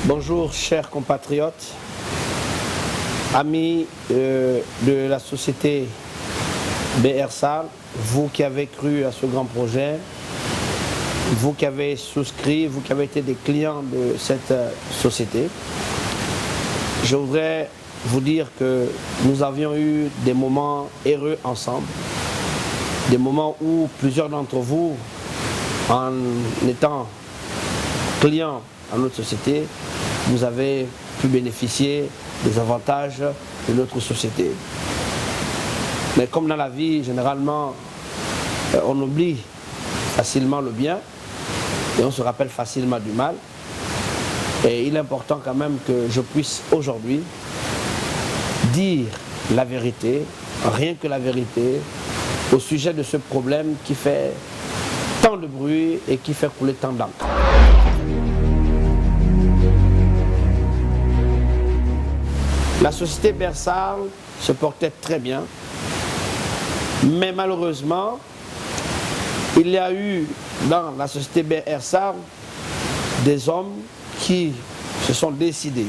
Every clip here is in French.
Bonjour chers compatriotes, amis de la société BR-SAL, vous qui avez cru à ce grand projet, vous qui avez souscrit, vous qui avez été des clients de cette société. Je voudrais vous dire que nous avions eu des moments heureux ensemble, des moments où plusieurs d'entre vous, en étant clients à notre société, vous avez pu bénéficier des avantages de notre société. Mais comme dans la vie, généralement, on oublie facilement le bien et on se rappelle facilement du mal. Et il est important quand même que je puisse aujourd'hui dire la vérité, rien que la vérité, au sujet de ce problème qui fait tant de bruit et qui fait couler tant d'encre. La société BR-SAL se portait très bien, mais malheureusement, il y a eu dans la société BR-SAL des hommes qui se sont décidés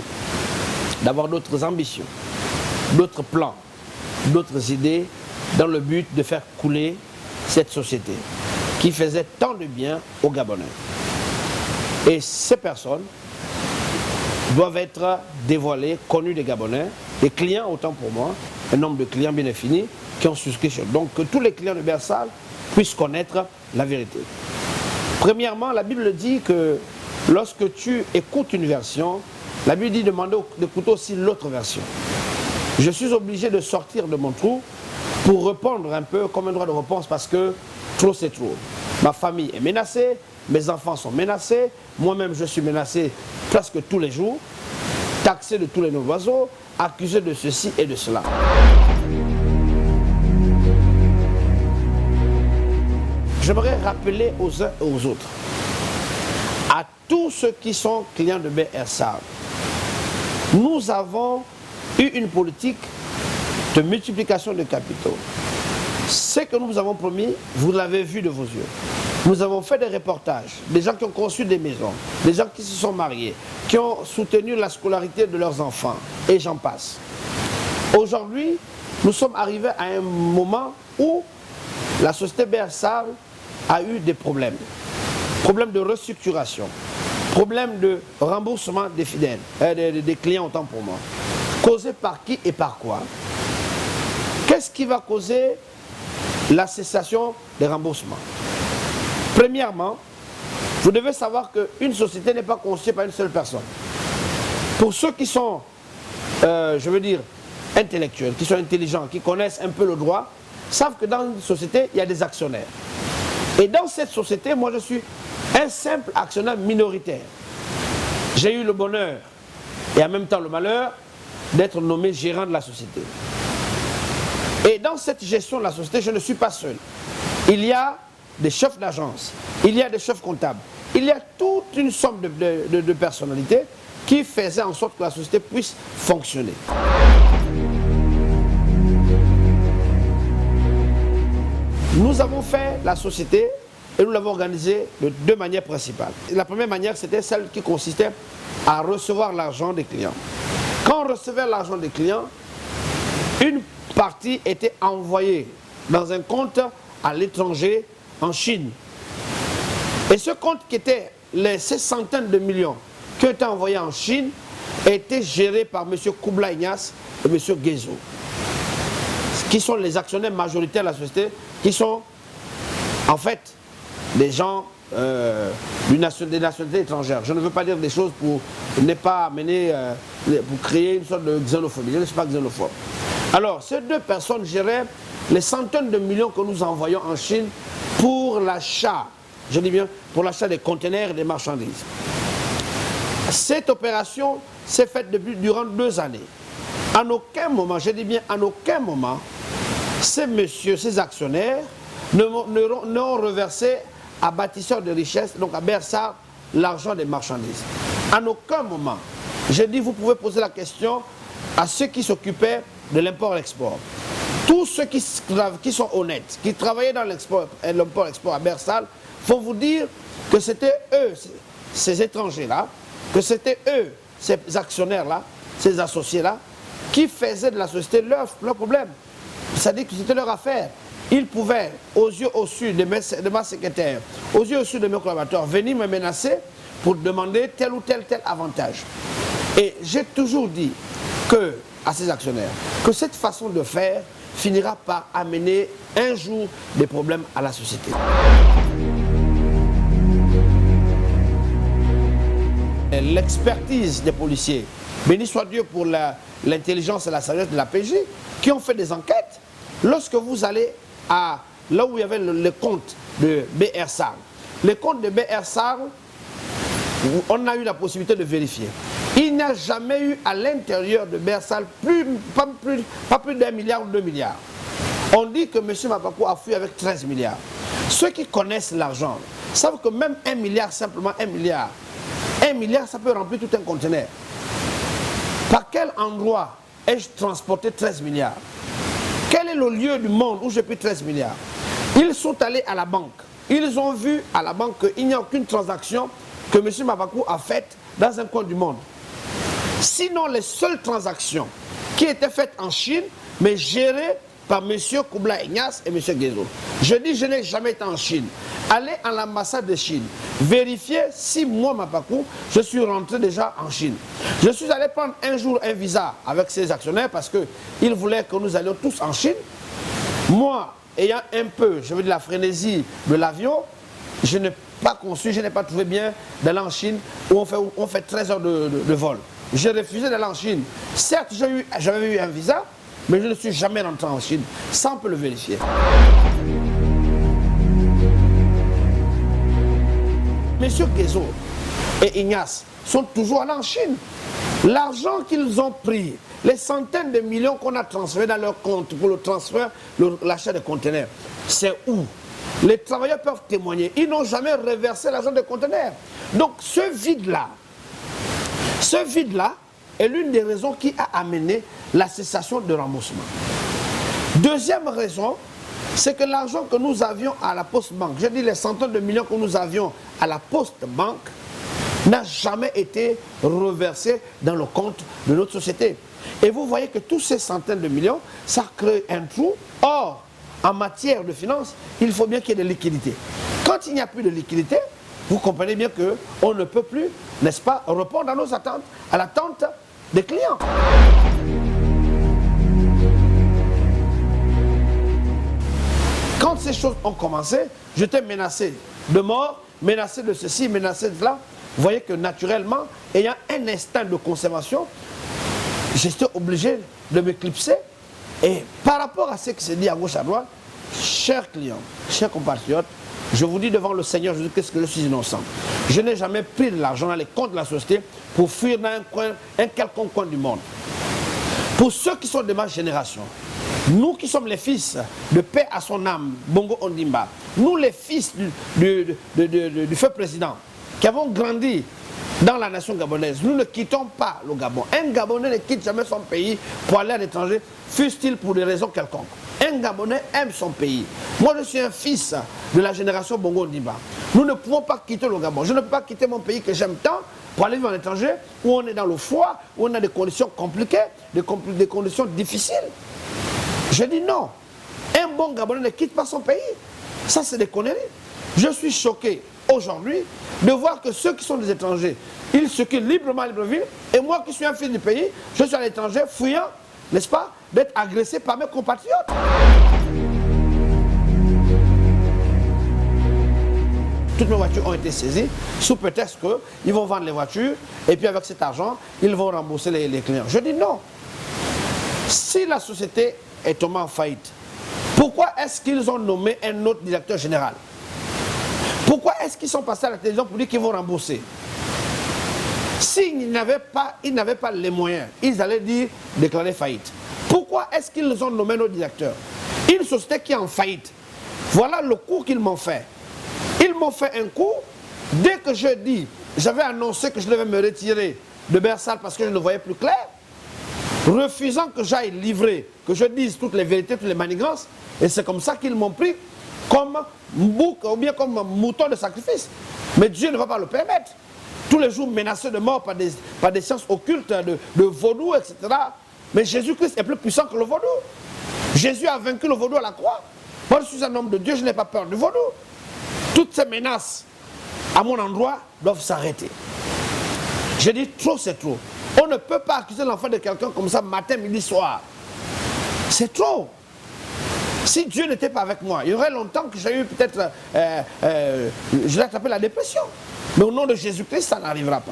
d'avoir d'autres ambitions, d'autres plans, d'autres idées dans le but de faire couler cette société qui faisait tant de bien aux Gabonais. Et ces personnes doivent être dévoilées, connues des Gabonais, des clients autant pour moi, un nombre de clients bien définis qui ont souscrit sur. Donc que tous les clients de BR-SAL puissent connaître la vérité. Premièrement, la Bible dit que lorsque tu écoutes une version, la Bible dit demander d'écouter aussi l'autre version. Je suis obligé de sortir de mon trou pour répondre un peu comme un droit de réponse parce que trop c'est trop. Ma famille est menacée, mes enfants sont menacés, moi-même je suis menacé presque tous les jours, taxé de tous les oiseaux, accusé de ceci et de cela. J'aimerais rappeler aux uns et aux autres, à tous ceux qui sont clients de BR-SAL, nous avons eu une politique de multiplication de capitaux. Ce que nous vous avons promis, vous l'avez vu de vos yeux. Nous avons fait des reportages, des gens qui ont conçu des maisons, des gens qui se sont mariés, qui ont soutenu la scolarité de leurs enfants, et j'en passe. Aujourd'hui, nous sommes arrivés à un moment où la société BR-SAL a eu des problèmes. Problèmes de restructuration, problèmes de remboursement des fidèles, des clients autant pour moi. Causés par qui et par quoi? Qu'est-ce qui va causer la cessation des remboursements? Premièrement, vous devez savoir qu'une société n'est pas constituée par une seule personne. Pour ceux qui sont, je veux dire, intellectuels, qui sont intelligents, qui connaissent un peu le droit, savent que dans une société, il y a des actionnaires. Et dans cette société, moi je suis un simple actionnaire minoritaire. J'ai eu le bonheur et en même temps le malheur d'être nommé gérant de la société. Et dans cette gestion de la société, je ne suis pas seul. Il y a des chefs d'agence, il y a des chefs comptables, il y a toute une somme de personnalités qui faisaient en sorte que la société puisse fonctionner. Nous avons fait la société et nous l'avons organisée de deux manières principales. La première manière, c'était celle qui consistait à recevoir l'argent des clients. Quand on recevait l'argent des clients, une partie était envoyée dans un compte à l'étranger, en Chine. Et ce compte qui était ces centaines de millions qui étaient envoyés en Chine était géré par M. Koubla Ignace et M. Guézo, qui sont les actionnaires majoritaires de la société, qui sont en fait des gens des nationalités étrangères. Je ne veux pas dire des choses pour ne pas amener, pour créer une sorte de xénophobie. Je ne suis pas xénophobe. Alors, ces deux personnes géraient les centaines de millions que nous envoyons en Chine pour l'achat, je dis bien, pour l'achat des conteneurs et des marchandises. Cette opération s'est faite durant 2 années. En aucun moment, je dis bien en aucun moment, ces messieurs, ces actionnaires n'ont reversé à bâtisseurs de richesse, donc à BR-SAL, l'argent des marchandises. En aucun moment. J'ai dit, vous pouvez poser la question à ceux qui s'occupaient de l'import-export. Tous ceux qui sont honnêtes, qui travaillaient dans l'import-export à BR-SAL, faut vous dire que c'était eux, ces étrangers-là, que c'était eux ces actionnaires-là, ces associés-là, qui faisaient de la société leur problème. C'est-à-dire que c'était leur affaire. Ils pouvaient, aux yeux au sud de ma secrétaire, aux yeux au sud de mes collaborateurs, venir me menacer pour demander tel ou tel avantage. Et j'ai toujours dit à ces actionnaires que cette façon de faire finira par amener un jour des problèmes à la société. L'expertise des policiers, béni soit Dieu pour l'intelligence et la sagesse de la PJ, qui ont fait des enquêtes. Lorsque vous allez là où il y avait le compte de BR Sarl, le compte de BR Sarl, on a eu la possibilité de vérifier. Il n'y a jamais eu à l'intérieur de BR Sarl pas plus d'1 milliard ou 2 milliards. On dit que M. Mapako a fui avec 13 milliards. Ceux qui connaissent l'argent savent que même 1 milliard, simplement 1 milliard, ça peut remplir tout un conteneur. Par quel endroit ai-je transporté 13 milliards? Quel est le lieu du monde où j'ai pris 13 milliards? Ils sont allés à la banque. Ils ont vu à la banque qu'il n'y a aucune transaction que M. Mapako a faite dans un coin du monde. Sinon, les seules transactions qui étaient faites en Chine, mais gérées par M. Koubla Ignace et M. Guézo. Je dis, je n'ai jamais été en Chine. Allez à l'ambassade de Chine, vérifiez si moi, Mapako, je suis rentré déjà en Chine. Je suis allé prendre un jour un visa avec ces actionnaires parce qu'ils voulaient que nous allions tous en Chine. Moi, ayant un peu, je veux dire, la frénésie de l'avion, je n'ai pas conçu, je n'ai pas trouvé bien d'aller en Chine où on fait 13 heures de vol. J'ai refusé d'aller en Chine. Certes, j'avais eu un visa, mais je ne suis jamais rentré en Chine, sans peut le vérifier. Messieurs Guézo et Ignace sont toujours allés en Chine. L'argent qu'ils ont pris, les centaines de millions qu'on a transférés dans leur compte pour le transfert, l'achat de conteneurs, c'est où? Les travailleurs peuvent témoigner. Ils n'ont jamais reversé l'argent des conteneurs. Donc ce vide-là est l'une des raisons qui a amené la cessation de remboursement. Deuxième raison, c'est que l'argent que nous avions à la Poste Banque, je dis les centaines de millions que nous avions à la Poste Banque, n'a jamais été reversé dans le compte de notre société. Et vous voyez que tous ces centaines de millions, ça crée un trou. Or, en matière de finances, il faut bien qu'il y ait de liquidité. Quand il n'y a plus de liquidité, vous comprenez bien qu'on ne peut plus, n'est-ce pas, répondre à nos attentes, à l'attente des clients. Quand ces choses ont commencé, j'étais menacé de mort, menacé de ceci, menacé de cela. Vous voyez que naturellement, ayant un instinct de conservation, j'étais obligé de m'éclipser. Et par rapport à ce qui s'est dit à gauche à droite, chers clients, chers compatriotes, je vous dis devant le Seigneur Jésus qu'est-ce que je suis innocent. Je n'ai jamais pris de l'argent dans les comptes de la société pour fuir dans un quelconque coin du monde. Pour ceux qui sont de ma génération, nous qui sommes les fils de paix à son âme, Bongo Ondimba, nous les fils du feu président, qui avons grandi dans la nation gabonaise, nous ne quittons pas le Gabon. Un Gabonais ne quitte jamais son pays pour aller à l'étranger, fût-il pour des raisons quelconques. Un Gabonais aime son pays. Moi, je suis un fils de la génération Bongo Ondimba. Nous ne pouvons pas quitter le Gabon. Je ne peux pas quitter mon pays que j'aime tant pour aller vivre à l'étranger, où on est dans le froid, où on a des conditions compliquées, des conditions difficiles. Je dis non. Un bon Gabonais ne quitte pas son pays. Ça, c'est des conneries. Je suis choqué aujourd'hui de voir que ceux qui sont des étrangers, ils circulent librement à Libreville, et moi qui suis un fils du pays, je suis à l'étranger fuyant, n'est-ce pas, d'être agressé par mes compatriotes. Toutes mes voitures ont été saisies sous prétexte qu'ils vont vendre les voitures et puis avec cet argent, ils vont rembourser les clients. Je dis non. Si la société est tombée en faillite, pourquoi est-ce qu'ils ont nommé un autre directeur général? Pourquoi est-ce qu'ils sont passés à la télévision pour dire qu'ils vont rembourser? S'ils n'avaient pas les moyens, ils allaient dire déclarer faillite. Pourquoi est-ce qu'ils ont nommé nos directeurs? Une société qui est en faillite. Voilà le coup qu'ils m'ont fait. Ils m'ont fait un coup. Dès que je dis, j'avais annoncé que je devais me retirer de BR Sarl parce que je ne voyais plus clair, refusant que j'aille livrer, que je dise toutes les vérités, toutes les manigances. Et c'est comme ça qu'ils m'ont pris comme bouc ou bien comme mouton de sacrifice. Mais Dieu ne va pas le permettre. tous les jours menacés de mort par des sciences occultes, de vaudou, etc. Mais Jésus-Christ est plus puissant que le vaudou. Jésus a vaincu le vaudou à la croix. Moi, je suis un homme de Dieu, je n'ai pas peur du vaudou. Toutes ces menaces à mon endroit doivent s'arrêter. Je dis trop, c'est trop. On ne peut pas accuser l'enfant de quelqu'un comme ça matin, midi, soir. C'est trop. Si Dieu n'était pas avec moi, il y aurait longtemps que j'ai eu peut-être, je l'ai attrapé la dépression. Mais au nom de Jésus-Christ, ça n'arrivera pas.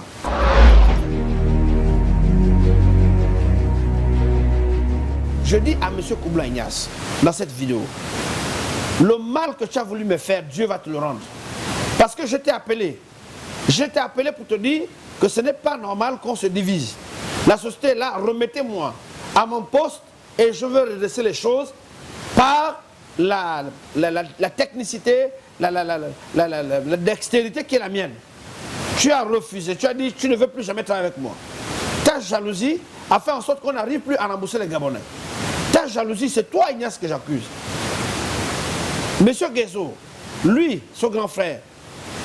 Je dis à M. Koubla Ignace, dans cette vidéo, le mal que tu as voulu me faire, Dieu va te le rendre. Parce que je t'ai appelé. Je t'ai appelé pour te dire que ce n'est pas normal qu'on se divise. La société est là, remettez-moi à mon poste et je veux redresser les choses par la technicité, la dextérité qui est la mienne. Tu as refusé, tu as dit tu ne veux plus jamais travailler avec moi. Ta jalousie a fait en sorte qu'on n'arrive plus à rembourser les Gabonais. Ta jalousie, c'est toi Ignace que j'accuse. Monsieur Guézo, lui, son grand frère,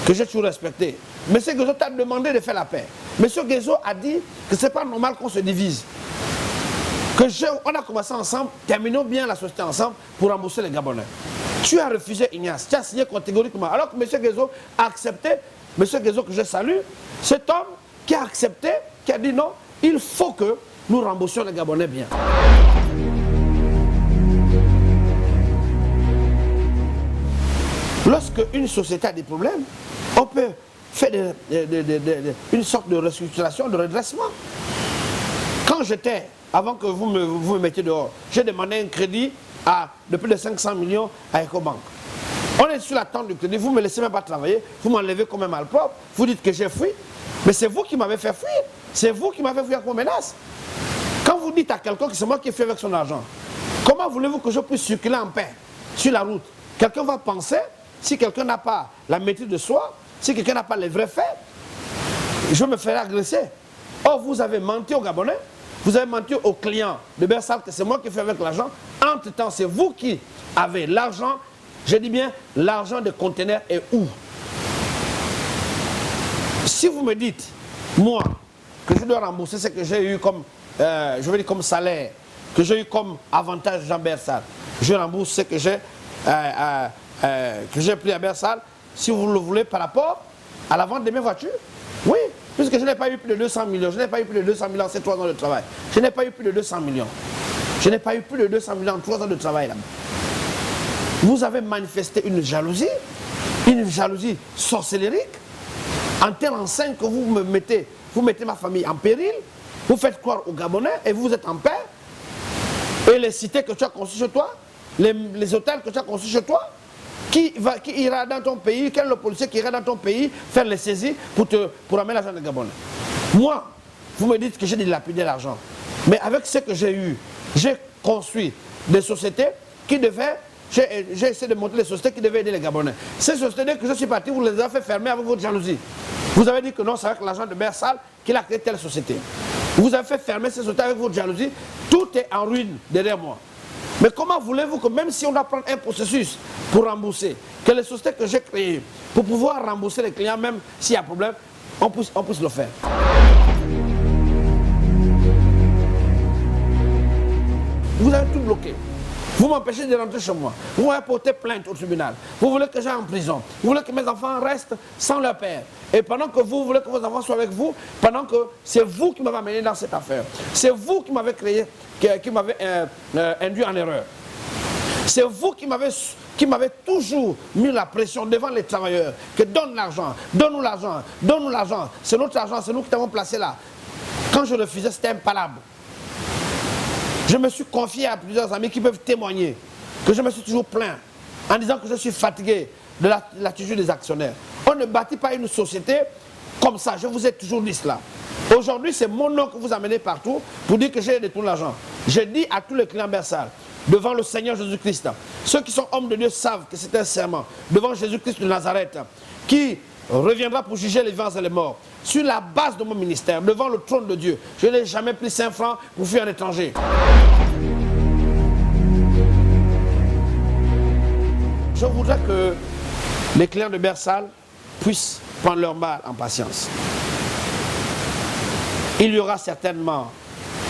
que j'ai toujours respecté, Monsieur Guézo t'a demandé de faire la paix. Monsieur Guézo a dit que ce n'est pas normal qu'on se divise. On a commencé ensemble, terminons bien la société ensemble pour rembourser les Gabonais. Tu as refusé Ignace, tu as signé catégoriquement. Alors que M. Guézo a accepté, M. Guézo que je salue, cet homme qui a accepté, qui a dit non, il faut que nous remboursions les Gabonais bien. Lorsque une société a des problèmes, on peut faire une sorte de restructuration, de redressement. Quand j'étais, avant que vous me mettiez dehors, j'ai demandé un crédit de plus de 500 millions à Ecobank. On est sur l'attente du crédit, vous ne me laissez même pas travailler, vous m'enlevez comme un malpropre, vous dites que j'ai fui, mais c'est vous qui m'avez fait fuir, c'est vous qui m'avez fui avec vos menaces. Quand vous dites à quelqu'un que c'est moi qui ai fui avec son argent, comment voulez-vous que je puisse circuler en paix sur la route? Quelqu'un va penser, si quelqu'un n'a pas la maîtrise de soi, si quelqu'un n'a pas les vrais faits, je me ferai agresser. Or, vous avez menti aux Gabonais, vous avez menti aux clients de Bersal que c'est moi qui fais avec l'argent. Entre-temps, c'est vous qui avez l'argent. Je dis bien, l'argent des conteneurs est où? Si vous me dites, moi, que je dois rembourser ce que j'ai eu comme, je veux dire comme salaire, que j'ai eu comme avantage Jean Bersal, je rembourse ce que j'ai pris à Bersal, si vous le voulez, par rapport à la vente de mes voitures. Oui, puisque je n'ai pas eu plus de 200 millions. Je n'ai pas eu plus de 200 millions en ces 3 ans de travail. Je n'ai pas eu plus de 200 millions. Je n'ai pas eu plus de 200 millions en 3 ans de travail là-bas. Vous avez manifesté une jalousie sorcellérique, en tel enseigne que vous mettez ma famille en péril, vous faites croire aux Gabonais et vous êtes en paix. Et les cités que tu as conçues chez toi, les hôtels que tu as conçus chez toi, qui ira dans ton pays, quel est le policier qui ira dans ton pays faire les saisies pour amener l'argent des Gabonais? Moi, vous me dites que j'ai dilapidé l'argent. Mais avec ce que j'ai eu, j'ai construit des sociétés qui devaient, j'ai essayé de monter les sociétés qui devaient aider les Gabonais. Ces sociétés que je suis parti, vous les avez fait fermer avec votre jalousie. Vous avez dit que non, c'est avec l'argent de Bersal qu'il a créé telle société. Vous avez fait fermer ces sociétés avec votre jalousie. Tout est en ruine derrière moi. Mais comment voulez-vous que même si on doit prendre un processus pour rembourser, que les sociétés que j'ai créées, pour pouvoir rembourser les clients, même s'il y a un problème, on puisse le faire? Vous avez tout bloqué. Vous m'empêchez de rentrer chez moi. Vous m'avez porté plainte au tribunal. Vous voulez que j'aille en prison. Vous voulez que mes enfants restent sans leur père. Et pendant que vous voulez que vos enfants soient avec vous, pendant que c'est vous qui m'avez amené dans cette affaire. C'est vous qui m'avez créé, qui m'avez induit en erreur. C'est vous qui m'avez toujours mis la pression devant les travailleurs. Que donne l'argent, donne-nous l'argent, donne-nous l'argent. C'est notre argent, c'est nous qui t'avons placé là. Quand je refusais, c'était impalable. Je me suis confié à plusieurs amis qui peuvent témoigner que je me suis toujours plaint en disant que je suis fatigué de l'attitude des actionnaires. On ne bâtit pas une société comme ça, je vous ai toujours dit cela. Aujourd'hui, c'est mon nom que vous amenez partout pour dire que j'ai détourné l'argent. Je dis à tous les clients Bersal, devant le Seigneur Jésus-Christ, ceux qui sont hommes de Dieu savent que c'est un serment, devant Jésus-Christ de Nazareth, qui reviendra pour juger les vivants et les morts. Sur la base de mon ministère, devant le trône de Dieu, je n'ai jamais pris 5 francs pour fuir un étranger. Je voudrais que les clients de Bersal puissent prendre leur mal en patience. il y aura certainement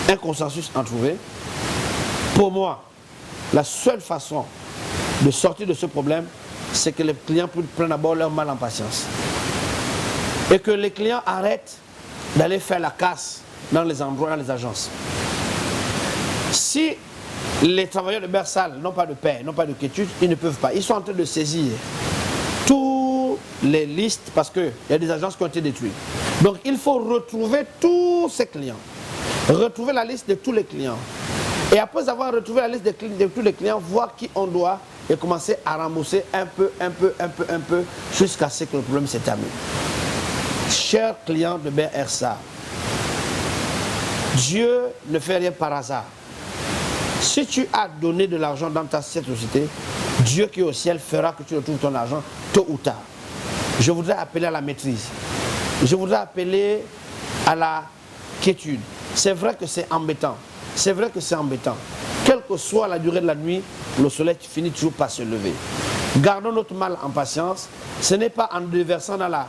un consensus à trouver. Pour moi, la seule façon de sortir de ce problème, c'est que les clients prennent d'abord leur mal en patience. Et que les clients arrêtent d'aller faire la casse dans les endroits, dans les agences. Si les travailleurs de Bersal n'ont pas de paix, n'ont pas de quiétude, ils ne peuvent pas. Ils sont en train de saisir toutes les listes parce qu'il y a des agences qui ont été détruites. Donc il faut retrouver tous ces clients. Retrouver la liste de tous les clients. Et après avoir retrouvé la liste de tous les clients, voir qui on doit et commencer à rembourser un peu, jusqu'à ce que le problème se termine. Chers clients de BRSA, Dieu ne fait rien par hasard. Si tu as donné de l'argent dans cette société, Dieu qui est au ciel fera que tu retrouves ton argent tôt ou tard. Je voudrais appeler à la maîtrise. Je voudrais appeler à la quiétude. C'est vrai que c'est embêtant. C'est vrai que c'est embêtant. Quelle que soit la durée de la nuit, le soleil finit toujours par se lever. Gardons notre mal en patience. Ce n'est pas en déversant dans la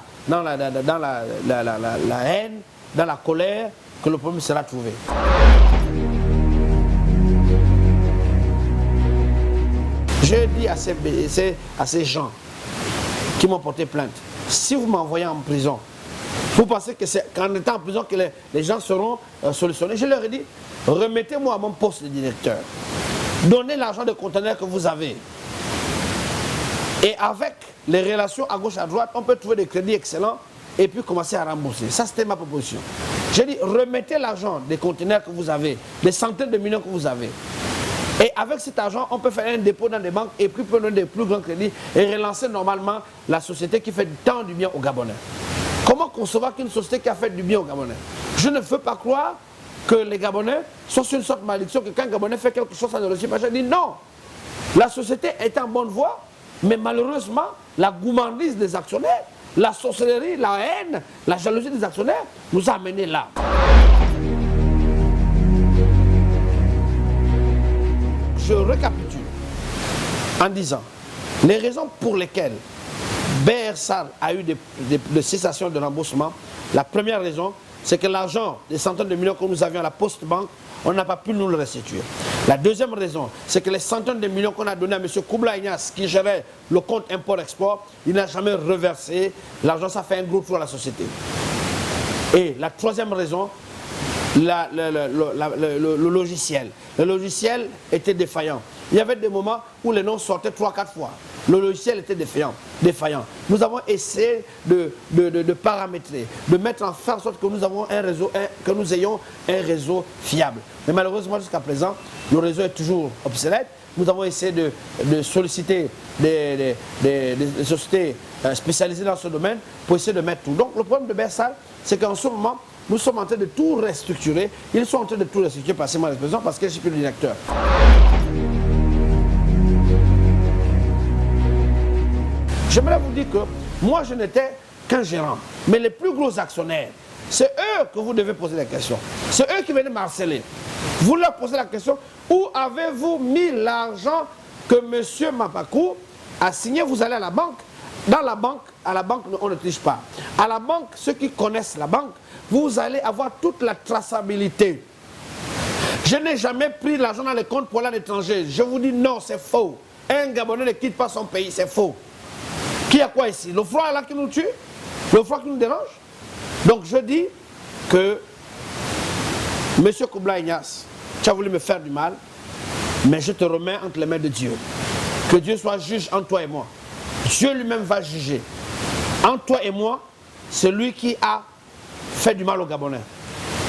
haine, dans la colère, que le problème sera trouvé. Je dis à ces gens qui m'ont porté plainte, si vous m'envoyez en prison, vous pensez que c'est qu'en étant en prison que les gens seront solutionnés? Je leur ai dit, remettez-moi à mon poste de directeur. Donnez l'argent de conteneurs que vous avez. Et avec les relations à gauche, à droite, on peut trouver des crédits excellents et puis commencer à rembourser. Ça, c'était ma proposition. J'ai dit, remettez l'argent des conteneurs que vous avez, des centaines de millions que vous avez. Et avec cet argent, on peut faire un dépôt dans des banques et puis prendre des plus grands crédits et relancer normalement la société qui fait tant du bien aux Gabonais. Comment concevoir qu'une société qui a fait du bien aux Gabonais? Je ne veux pas croire que les Gabonais sont sur une sorte de malédiction, que quand un Gabonais fait quelque chose, ça ne réussit pas. Je dis non. La société est en bonne voie, mais malheureusement, la gourmandise des actionnaires, la sorcellerie, la haine, la jalousie des actionnaires nous a amenés là. Je récapitule en disant les raisons pour lesquelles BRSAL a eu des cessations de remboursement. La première raison, c'est que l'argent des centaines de millions que nous avions à la Poste Banque, on n'a pas pu nous le restituer. La deuxième raison, c'est que les centaines de millions qu'on a donnés à M. Koubla Ignace, qui gérait le compte import-export, il n'a jamais reversé. L'argent, ça fait un gros trou à la société. Et la troisième raison, le logiciel. Le logiciel était défaillant. Il y avait des moments où les noms sortaient 3-4 fois. Le logiciel était défaillant. Nous avons essayé de paramétrer, de mettre en sorte que nous ayons un réseau fiable. Mais malheureusement, jusqu'à présent, le réseau est toujours obsolète. Nous avons essayé de solliciter des sociétés spécialisées dans ce domaine pour essayer de mettre tout. Donc le problème de BRSAL, c'est qu'en ce moment, nous sommes en train de tout restructurer. Ils sont en train de tout restructurer, passez-moi l'expression, parce que je suis plus le directeur. J'aimerais vous dire que moi, je n'étais qu'un gérant. Mais les plus gros actionnaires, c'est eux que vous devez poser la question. C'est eux qui venaient m'harceler. Vous leur posez la question, où avez-vous mis l'argent que M. Mapakou a signé? Vous allez à la banque. Dans la banque, à la banque, on ne triche pas. À la banque, ceux qui connaissent la banque, vous allez avoir toute la traçabilité. Je n'ai jamais pris l'argent dans les comptes pour aller à l'étranger. Je vous dis non, c'est faux. Un Gabonais ne quitte pas son pays, c'est faux. Qui a quoi ici? Le froid est là qui nous tue? Le froid qui nous dérange? Donc je dis que M. Koubla Ignace, tu as voulu me faire du mal, mais je te remets entre les mains de Dieu. Que Dieu soit juge entre toi et moi. Dieu lui-même va juger. Entre toi et moi, c'est lui qui a fait du mal aux Gabonais.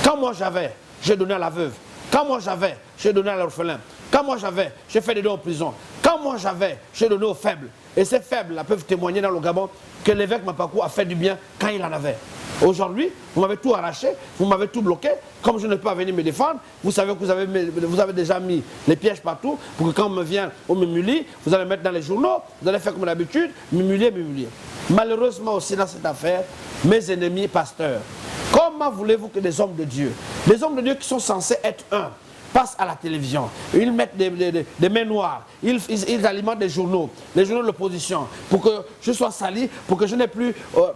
Quand moi j'avais, j'ai donné à la veuve. Quand moi j'avais, j'ai donné à l'orphelin. Quand moi j'avais, j'ai fait des dons en prison. Quand moi j'avais, j'ai donné aux faibles. Et ces faibles-là peuvent témoigner dans le Gabon que l'évêque Mapakou a fait du bien quand il en avait. Aujourd'hui, vous m'avez tout arraché, vous m'avez tout bloqué. Comme je ne peux pas venir me défendre, vous savez que vous avez déjà mis les pièges partout pour que quand on me vient, on m'humilie, vous allez mettre dans les journaux, vous allez faire comme d'habitude, m'humilier. Malheureusement aussi dans cette affaire, mes ennemis pasteurs, comment voulez-vous que des hommes de Dieu, les hommes de Dieu qui sont censés être un, passent à la télévision, ils mettent des mains noires, ils alimentent des journaux, les journaux de l'opposition, pour que je sois sali, pour que je n'ai plus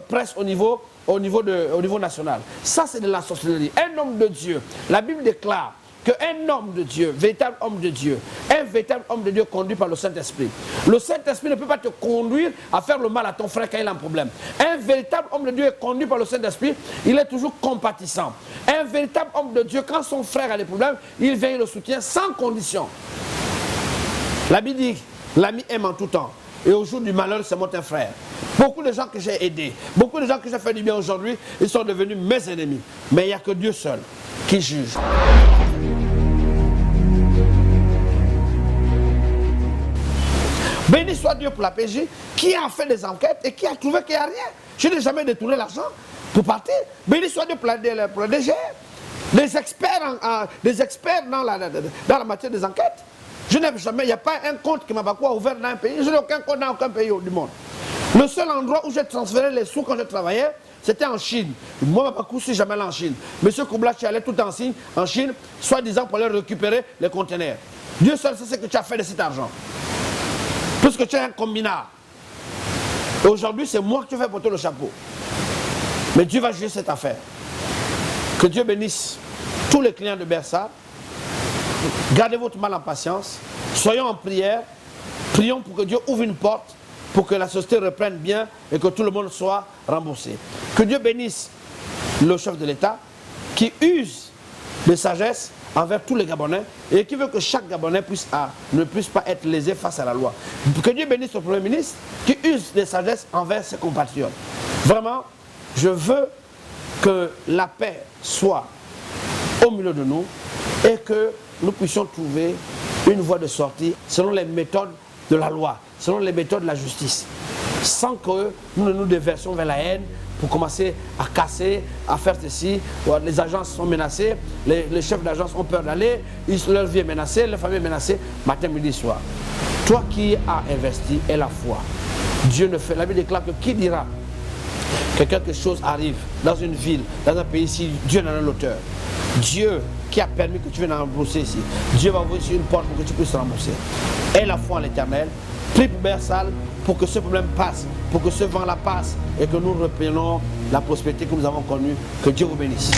presse au niveau au niveau national. Ça, c'est de la sorcellerie. Un homme de Dieu, la Bible déclare qu'un homme de Dieu, véritable homme de Dieu, un véritable homme de Dieu conduit par le Saint-Esprit. Le Saint-Esprit ne peut pas te conduire à faire le mal à ton frère quand il a un problème. Un véritable homme de Dieu est conduit par le Saint-Esprit, il est toujours compatissant. Un véritable homme de Dieu, quand son frère a des problèmes, il vient et le soutient sans condition. La Bible dit, l'ami aime en tout temps. Et au jour du malheur, c'est mon frère. Beaucoup de gens que j'ai aidés, beaucoup de gens que j'ai fait du bien aujourd'hui, ils sont devenus mes ennemis. Mais il n'y a que Dieu seul qui juge. Béni soit Dieu pour la PJ qui a fait des enquêtes et qui a trouvé qu'il n'y a rien. Je n'ai jamais détourné l'argent pour partir. Béni soit Dieu pour la DGR. Des experts dans la matière des enquêtes. Je n'ai jamais, il n'y a pas un compte qui m'a ouvert dans un pays. Je n'ai aucun compte dans aucun pays du monde. Le seul endroit où j'ai transféré les sous quand je travaillais, c'était en Chine. Moi, Mabakou, je suis jamais allé en Chine. Monsieur Koublachi allait tout en Chine, soi-disant pour aller récupérer les conteneurs. Dieu seul sait ce que tu as fait de cet argent. Puisque tu es un combinard. Et aujourd'hui, c'est moi que tu fais porter le chapeau. Mais Dieu va juger cette affaire. Que Dieu bénisse tous les clients de Bersab. Gardez votre mal en patience. Soyons en prière. Prions pour que Dieu ouvre une porte pour que la société reprenne bien et que tout le monde soit remboursé. Que Dieu bénisse le chef de l'État qui use de sagesse envers tous les Gabonais et qui veut que chaque Gabonais ne puisse pas être lésé face à la loi. Que Dieu bénisse le Premier ministre qui use de sagesse envers ses compatriotes. Vraiment, je veux que la paix soit au milieu de nous et que nous puissions trouver une voie de sortie selon les méthodes de la loi, selon les méthodes de la justice, sans que nous ne nous déversions vers la haine pour commencer à casser, à faire ceci. Les agences sont menacées, les chefs d'agence ont peur d'aller, leur vie est menacée, leur famille est menacée, matin, midi, soir. Toi qui as investi et la foi, Dieu ne fait, la Bible déclare que qui dira que quelque chose arrive dans une ville, dans un pays, si Dieu n'en est l'auteur. Dieu qui a permis que tu viennes rembourser ici, Dieu va ouvrir sur une porte pour que tu puisses rembourser. Et la foi en l'Éternel, prie pour Bersal pour que ce problème passe, pour que ce vent-là passe et que nous reprenions la prospérité que nous avons connue. Que Dieu vous bénisse.